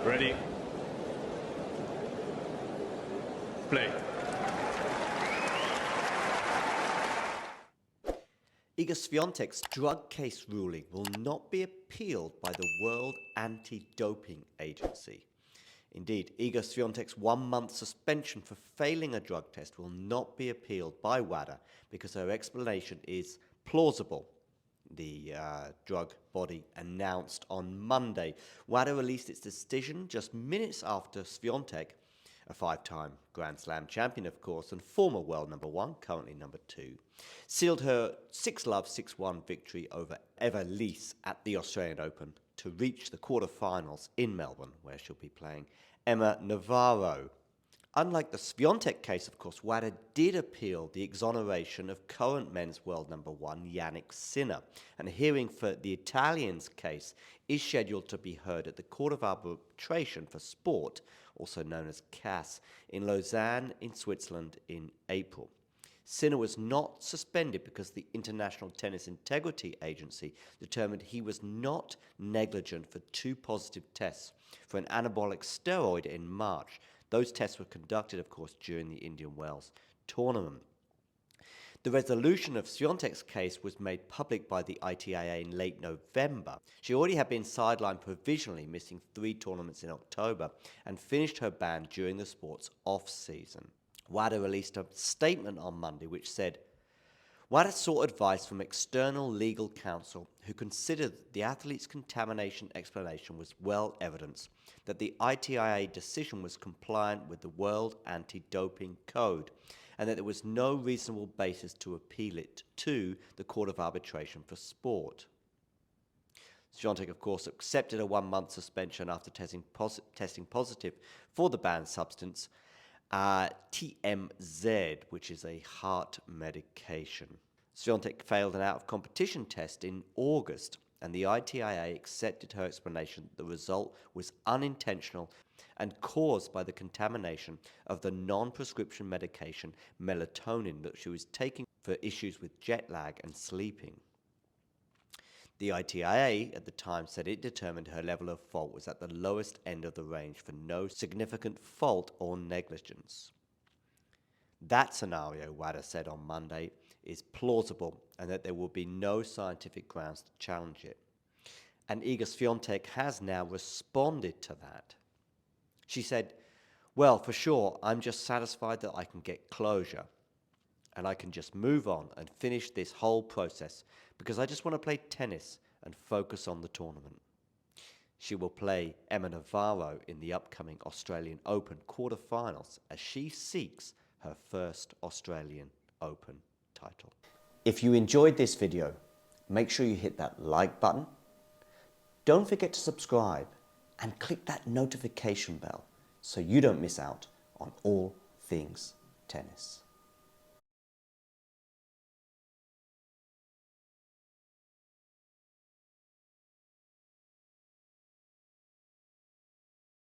Ready. Play. Iga Swiatek's drug case ruling will not be appealed by the World Anti-Doping Agency. Indeed, Iga Swiatek's 1-month suspension for failing a drug test will not be appealed by WADA because her explanation is plausible. The drug body announced on Monday. WADA released its decision just minutes after Swiatek, a 5-time Grand Slam champion, of course, and former world number 1, currently number 2, sealed her 6-love, 6-1 victory over Eva Lise at the Australian Open to reach the quarterfinals in Melbourne, where she'll be playing Emma Navarro. Unlike the Swiatek case, of course, WADA did appeal the exoneration of current men's world number 1, Yannick Sinner, and a hearing for the Italian's case is scheduled to be heard at the Court of Arbitration for Sport, also known as CAS, in Lausanne in Switzerland in April. Sinner was not suspended because the International Tennis Integrity Agency determined he was not negligent for 2 positive tests for an anabolic steroid in March. Those tests were conducted, of course, during the Indian Wells tournament. The resolution of Swiatek's case was made public by the ITIA in late November. She already had been sidelined provisionally, missing 3 tournaments in October, and finished her ban during the sport's off-season. WADA released a statement on Monday which said, WADA sought advice from external legal counsel who considered the athlete's contamination explanation was well evidenced that the ITIA decision was compliant with the World Anti-Doping Code and that there was no reasonable basis to appeal it to the Court of Arbitration for Sport. Swiatek, of course, accepted a 1-month suspension after testing positive for the banned substance, TMZ, which is a heart medication. Swiatek failed an out-of-competition test in August, and the ITIA accepted her explanation that the result was unintentional and caused by the contamination of the non-prescription medication melatonin that she was taking for issues with jet lag and sleeping. The ITIA at the time said it determined her level of fault was at the lowest end of the range for no significant fault or negligence. That scenario, WADA said on Monday, is plausible and that there will be no scientific grounds to challenge it. And Iga Swiatek has now responded to that. She said, well, for sure, I'm just satisfied that I can get closure and I can just move on and finish this whole process because I just want to play tennis and focus on the tournament. She will play Emma Navarro in the upcoming Australian Open quarterfinals as she seeks her first Australian Open title. If you enjoyed this video, make sure you hit that like button. Don't forget to subscribe and click that notification bell so you don't miss out on all things tennis.